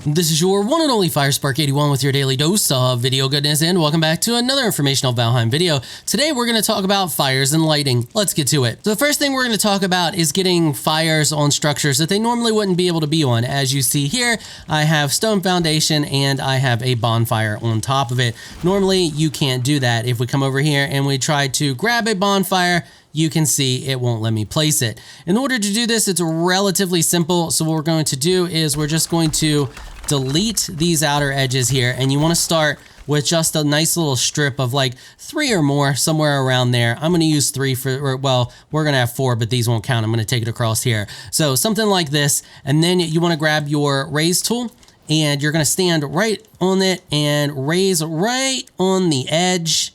This is your one and only 𝐵𝑒𝑟𝑒_81 with your daily dose of video goodness, and welcome back to another informational Valheim video. Today we're going to talk about fires and lighting. Let's get to it. So the first thing we're going to talk about is getting fires on structures that they normally wouldn't be able to be on. As you see here, I have stone foundation and I have a bonfire on top of it. Normally you can't do that. If we come over here and we try to grab a bonfire, you can see it won't let me place it. In order to do this, it's relatively simple. So what we're going to do is we're just going to delete these outer edges here, and you want to start with just a nice little strip of like 3 or more, somewhere around there. I'm going to use 3 for, well, we're going to have 4, but these won't count. I'm going to take it across here. So something like this, and then you want to grab your raise tool, and you're going to stand right on it and raise right on the edge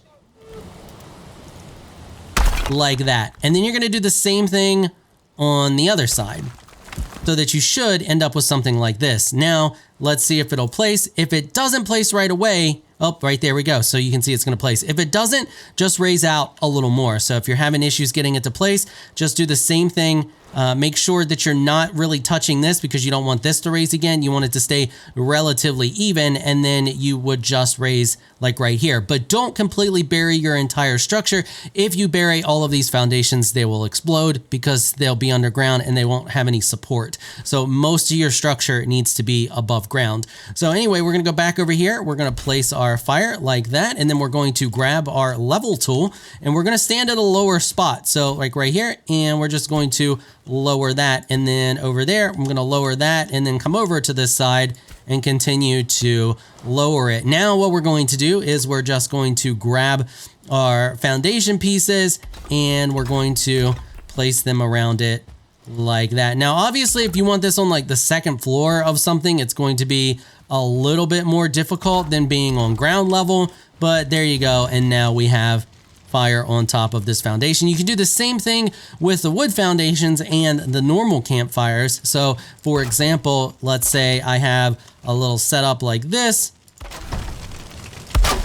like that. And then you're going to do the same thing on the other side, so that you should end up with something like this. Now, let's see if it'll place. If it doesn't place right away, oh, right there we go. So you can see it's gonna place. If it doesn't, just raise out a little more. So if you're having issues getting it to place, just do the same thing. Make sure that you're not really touching this because you don't want this to raise again. You want it to stay relatively even, and then you would just raise like right here. But don't completely bury your entire structure. If you bury all of these foundations, they will explode because they'll be underground and they won't have any support. So most of your structure needs to be above ground. So anyway, we're gonna go back over here. We're gonna place our fire like that, and then we're going to grab our level tool and we're gonna stand at a lower spot. So like right here, and we're just going to lower that, and then over there I'm going to lower that, and then come over to this side and continue to lower it. Now what we're going to do is we're just going to grab our foundation pieces and we're going to place them around it like that. Now obviously if you want this on like the second floor of something, it's going to be a little bit more difficult than being on ground level, but there you go. And now we have fire on top of this foundation. You can do the same thing with the wood foundations and the normal campfires. So for example, let's say I have a little setup like this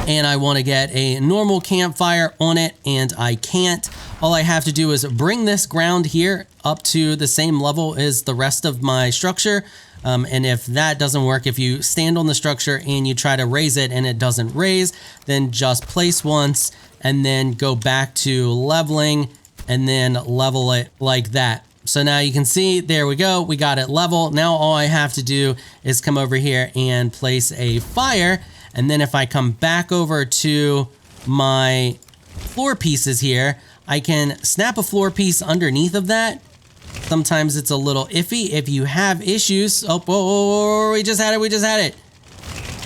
and I want to get a normal campfire on it, and I can't. All I have to do is bring this ground here up to the same level as the rest of my structure. And if that doesn't work, if you stand on the structure and you try to raise it and it doesn't raise, then just place once and then go back to leveling and then level it like that. So now you can see, there we go. We got it level. Now all I have to do is come over here and place a fire. And then if I come back over to my floor pieces here, I can snap a floor piece underneath of that. Sometimes it's a little iffy. If you have issues, oh, we just had it.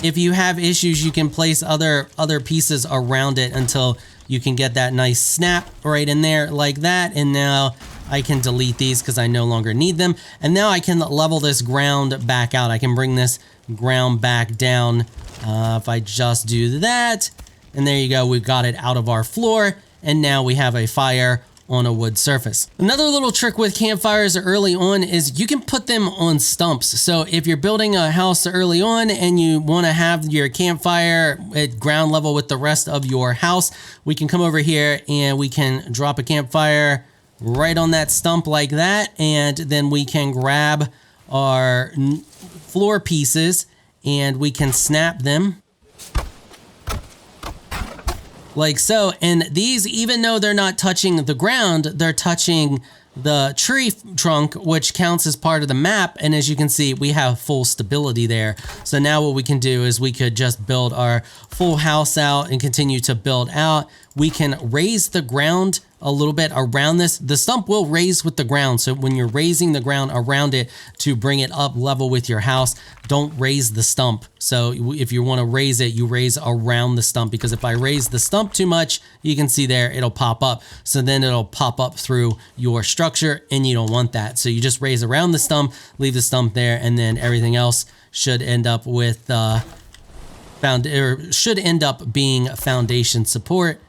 If you have issues, you can place other pieces around it until you can get that nice snap right in there like that. And now I can delete these because I no longer need them. And now I can level this ground back out. I can bring this ground back down if I just do that. And there you go. We've got it out of our floor. And now we have a fire on a wood surface. Another little trick with campfires early on is you can put them on stumps. So if you're building a house early on and you want to have your campfire at ground level with the rest of your house, we can come over here and we can drop a campfire right on that stump like that. And then we can grab our floor pieces and we can snap them like so. And these, even though they're not touching the ground, they're touching the tree trunk, which counts as part of the map. And as you can see, we have full stability there. So now what we can do is we could just build our full house out and continue to build out. We can raise the ground a little bit around this. The stump will raise with the ground. So when you're raising the ground around it to bring it up level with your house, don't raise the stump. So if you want to raise it, you raise around the stump, because if I raise the stump too much, you can see there, it'll pop up. So then it'll pop up through your structure and you don't want that. So you just raise around the stump, leave the stump there, and then everything else should end up with should end up being foundation support,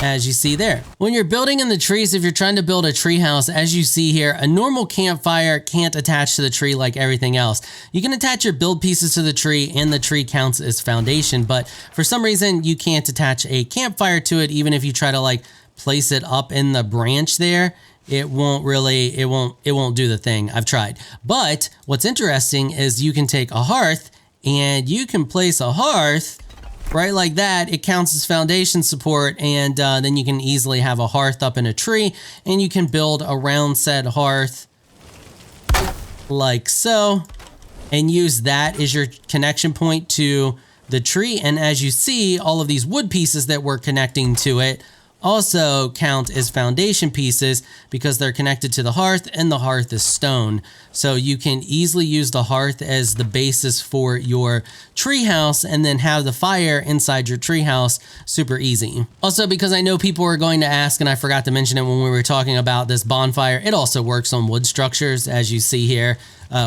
as you see there. When you're building in the trees, if you're trying to build a tree house, as you see here, a normal campfire can't attach to the tree like everything else. You can attach your build pieces to the tree and the tree counts as foundation, but for some reason you can't attach a campfire to it. Even if you try to like place it up in the branch there, it won't do the thing. I've tried. But what's interesting is you can take a hearth and you can place a hearth right like that. It counts as foundation support, and then you can easily have a hearth up in a tree, and you can build around said hearth like so, and use that as your connection point to the tree. And as you see, all of these wood pieces that we're connecting to it also count as foundation pieces because they're connected to the hearth, and the hearth is stone. So you can easily use the hearth as the basis for your treehouse and then have the fire inside your treehouse super easy. Also, because I know people are going to ask, and I forgot to mention it when we were talking about this bonfire, it also works on wood structures. As you see here,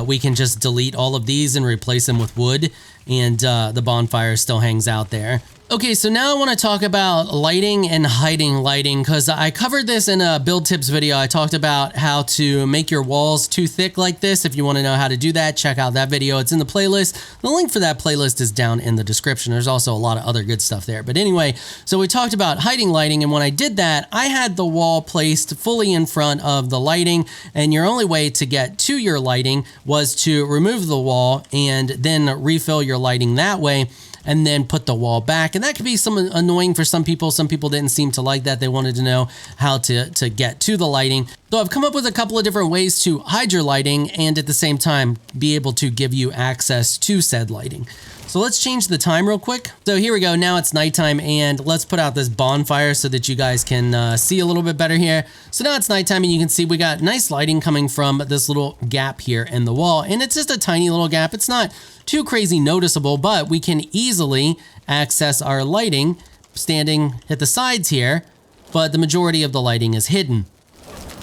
we can just delete all of these and replace them with wood, and the bonfire still hangs out there. Okay, so now I want to talk about lighting and hiding lighting, because I covered this in a build tips video. I talked about how to make your walls too thick like this. If you want to know how to do that, check out that video. It's in the playlist. The link for that playlist is down in the description. There's also a lot of other good stuff there. But anyway, so we talked about hiding lighting, and when I did that, I had the wall placed fully in front of the lighting, and your only way to get to your lighting was to remove the wall and then refill your lighting that way, and then put the wall back. And that could be annoying for some people. Some people didn't seem to like that. They wanted to know how to get to the lighting. So I've come up with a couple of different ways to hide your lighting and at the same time be able to give you access to said lighting. So let's change the time real quick. So here we go. Now it's nighttime, and let's put out this bonfire so that you guys can see a little bit better here. So now it's nighttime, and you can see we got nice lighting coming from this little gap here in the wall. And it's just a tiny little gap. It's not too crazy noticeable, but we can easily access our lighting standing at the sides here, but the majority of the lighting is hidden.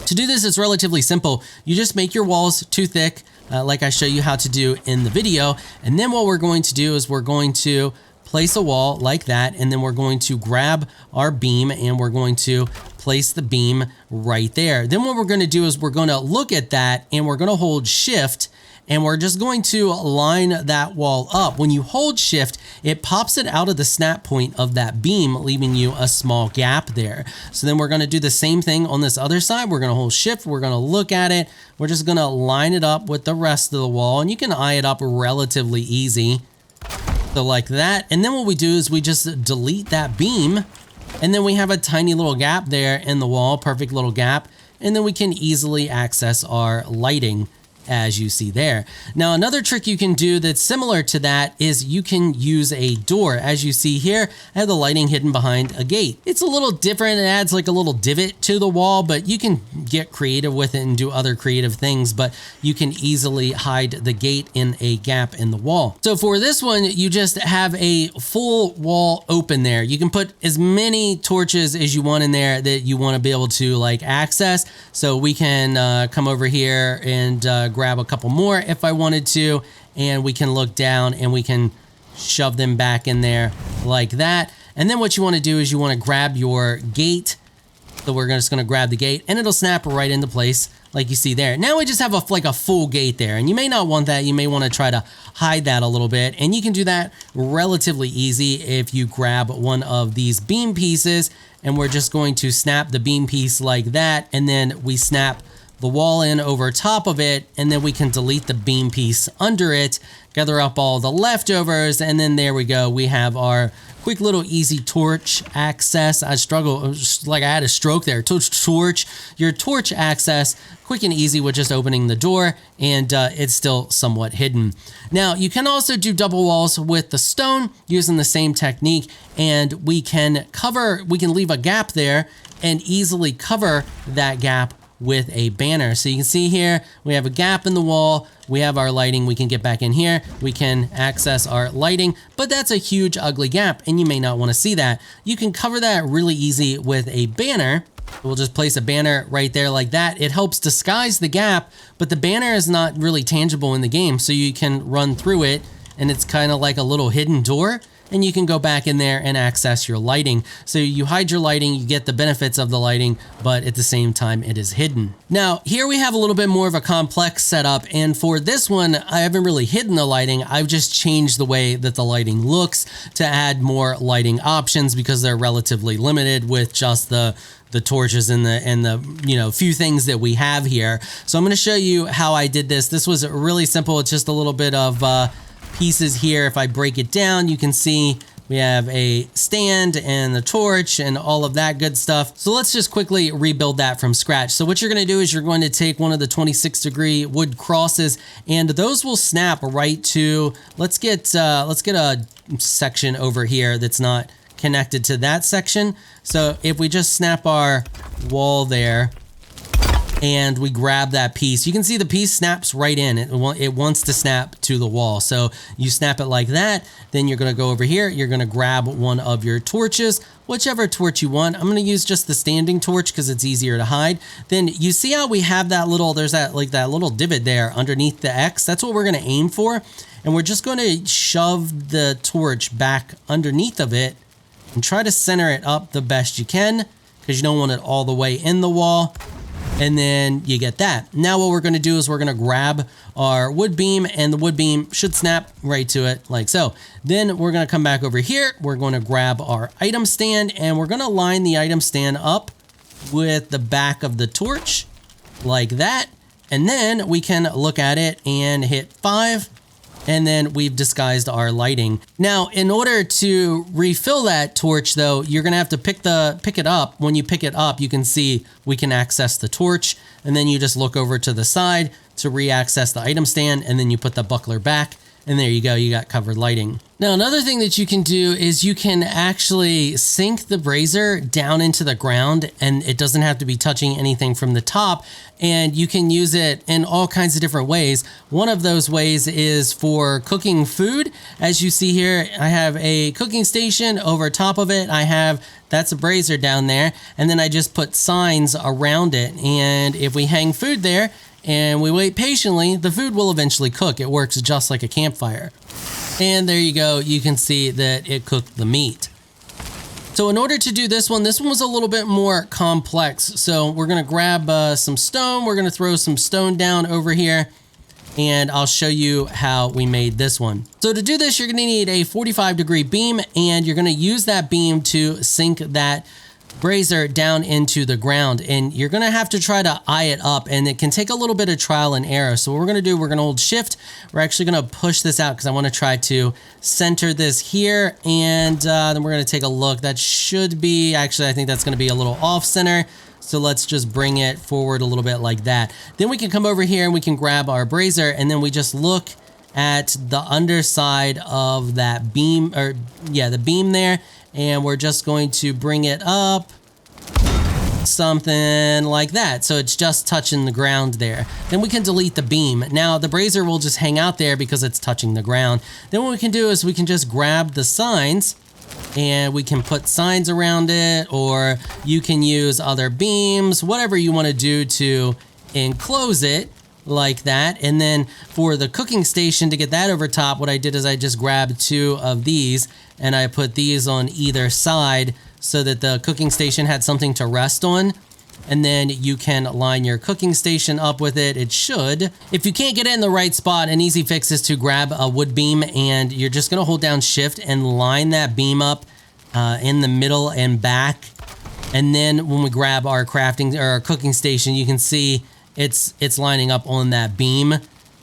To do this, it's relatively simple. You just make your walls too thick, like I show you how to do in the video. And then what we're going to do is we're going to place a wall like that, and then we're going to grab our beam and we're going to place the beam right there. Then what we're going to do is we're going to look at that, and we're going to hold shift, and we're just going to line that wall up. When you hold shift, it pops it out of the snap point of that beam, leaving you a small gap there. So then we're going to do the same thing on this other side. We're going to hold shift. We're going to look at it. We're just going to line it up with the rest of the wall, and you can eye it up relatively easy. So like that. And then what we do is we just delete that beam, and then we have a tiny little gap there in the wall, perfect little gap. And then we can easily access our lighting, as you see there. Now, another trick you can do that's similar to that is you can use a door. As you see here, I have the lighting hidden behind a gate. It's a little different. It adds like a little divot to the wall, but you can get creative with it and do other creative things, but you can easily hide the gate in a gap in the wall. So for this one, you just have a full wall open there. You can put as many torches as you want in there that you want to be able to like access. So we can come over here and grab a couple more if I wanted to, and we can look down and we can shove them back in there like that. And then what you want to do is you want to grab your gate. So we're just going to grab the gate, and it'll snap right into place like you see there. Now we just have like a full gate there, and you may not want that. You may want to try to hide that a little bit, and you can do that relatively easy if you grab one of these beam pieces, and we're just going to snap the beam piece like that, and then we snap the wall in over top of it, and then we can delete the beam piece under it, gather up all the leftovers, and then there we go. We have our quick little easy torch access. I struggle, like I had a stroke there. Torch, your torch access, quick and easy with just opening the door, and it's still somewhat hidden. Now, you can also do double walls with the stone using the same technique, and we can leave a gap there and easily cover that gap with a banner. So you can see here, we have a gap in the wall, we have our lighting, we can get back in here, we can access our lighting, but that's a huge ugly gap, and you may not want to see that. You can cover that really easy with a banner. We'll just place a banner right there like that. It helps disguise the gap, but the banner is not really tangible in the game, so you can run through it, and it's kind of like a little hidden door, and you can go back in there and access your lighting. So you hide your lighting, you get the benefits of the lighting, but at the same time, it is hidden. Now, here we have a little bit more of a complex setup, and for this one, I haven't really hidden the lighting. I've just changed the way that the lighting looks to add more lighting options because they're relatively limited with just the torches and the few things that we have here. So I'm going to show you how I did this. This was really simple. It's just a little bit of pieces here. If I break it down, you can see we have a stand and the torch and all of that good stuff. So let's just quickly rebuild that from scratch. So what you're going to do is you're going to take one of the 26-degree wood crosses, and those will snap right to, let's get a section over here that's not connected to that section. So if we just snap our wall there and we grab that piece, you can see the piece snaps right in. It wants to snap to the wall. So you snap it like that. Then you're going to go over here. You're going to grab one of your torches, whichever torch you want. I'm going to use just the standing torch because it's easier to hide. Then you see how we have that little, there's that like that little divot there underneath the X. That's what we're going to aim for. And we're just going to shove the torch back underneath of it and try to center it up the best you can, because you don't want it all the way in the wall. And then you get that. Now what we're going to do is we're going to grab our wood beam, and the wood beam should snap right to it like so. Then we're going to come back over here. We're going to grab our item stand, and we're going to line the item stand up with the back of the torch like that. And then we can look at it and hit 5. And then we've disguised our lighting. Now, in order to refill that torch though, you're gonna have to pick it up. When you pick it up, you can see we can access the torch, and then you just look over to the side to re-access the item stand, and then you put the buckler back, and there you go, you got covered lighting. Now, another thing that you can do is you can actually sink the brazier down into the ground, and it doesn't have to be touching anything from the top, and you can use it in all kinds of different ways. One of those ways is for cooking food. As you see here, I have a cooking station. Over top of it, that's a brazier down there, and then I just put signs around it, and if we hang food there and we wait patiently, the food will eventually cook. It works just like a campfire. And there you go, you can see that it cooked the meat. So in order to do this one was a little bit more complex. So we're gonna grab some stone, we're gonna throw some stone down over here, and I'll show you how we made this one. So to do this, you're gonna need a 45-degree beam, and you're gonna use that beam to sink that brazier down into the ground, and you're gonna have to try to eye it up, and it can take a little bit of trial and error. So what we're gonna do, we're gonna hold shift. We're actually gonna push this out because I want to try to center this here, and then we're gonna take a look. That should be, actually I think that's gonna be a little off center. So let's just bring it forward a little bit like that. Then we can come over here and we can grab our brazier, and then we just look at the underside of that beam, or yeah, the beam there. And we're just going to bring it up something like that. So it's just touching the ground there. Then we can delete the beam. Now the brazier will just hang out there because it's touching the ground. Then what we can do is we can just grab the signs, and we can put signs around it, or you can use other beams, whatever you want to do to enclose it like that. And then for the cooking station, to get that over top, what I did is I just grabbed 2 of these and I put these on either side so that the cooking station had something to rest on. And then you can line your cooking station up with it. It should. If you can't get it in the right spot, an easy fix is to grab a wood beam, and you're just gonna hold down shift and line that beam up in the middle and back. And then when we grab our crafting or our cooking station, you can see it's lining up on that beam,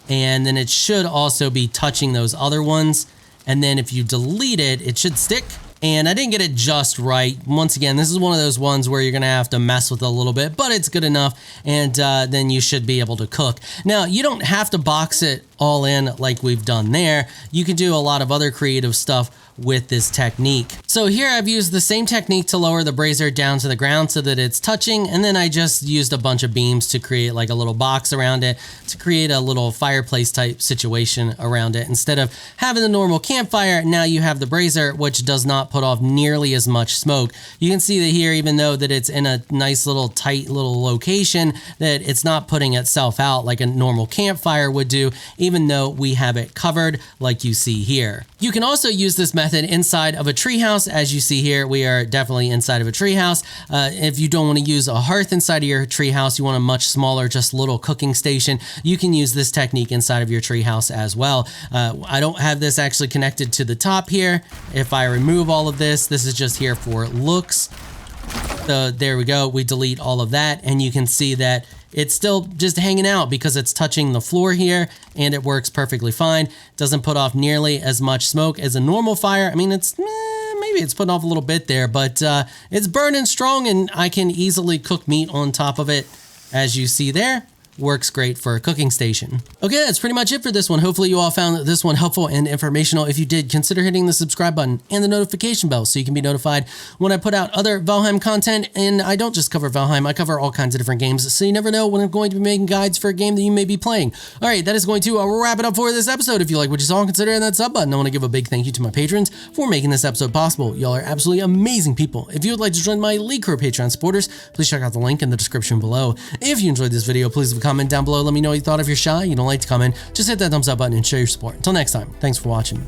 and then it should also be touching those other ones. And then if you delete it, it should stick. And I didn't get it just right. Once again, this is one of those ones where you're gonna have to mess with it a little bit, but it's good enough, and then you should be able to cook. Now, you don't have to box it all in like we've done there. You can do a lot of other creative stuff with this technique. So here I've used the same technique to lower the brazier down to the ground so that it's touching, and then I just used a bunch of beams to create like a little box around it to create a little fireplace type situation around it. Instead of having the normal campfire, now you have the brazier, which does not put off nearly as much smoke. You can see that here, even though that it's in a nice little tight little location, that it's not putting itself out like a normal campfire would do, even though we have it covered like you see here. You can also use this method inside of a treehouse. As you see here, we are definitely inside of a treehouse. If you don't want to use a hearth inside of your treehouse, you want a much smaller, just little cooking station, you can use this technique inside of your treehouse as well. I don't have this actually connected to the top here. If I remove all of this, this is just here for looks. So there we go. We delete all of that, and you can see that it's still just hanging out because it's touching the floor here, and it works perfectly fine. Doesn't put off nearly as much smoke as a normal fire. I mean, it's maybe it's putting off a little bit there, but it's burning strong, and I can easily cook meat on top of it, as you see there. Works great for a cooking station. Okay, that's pretty much it for this one. Hopefully you all found this one helpful and informational. If you did, consider hitting the subscribe button and the notification bell so you can be notified when I put out other Valheim content. And I don't just cover Valheim, I cover all kinds of different games, so you never know when I'm going to be making guides for a game that you may be playing. All right, that is going to wrap it up for this episode. If you like what you saw, consider hitting that sub button. I want to give a big thank you to my patrons for making this episode possible. Y'all are absolutely amazing people. If you would like to join my Elite Crew Patreon supporters, please check out the link in the description below. If you enjoyed this video, please leave a comment down below. Let me know what you thought. If you're shy, you don't like to comment, just hit that thumbs up button and show your support. Until next time, thanks for watching.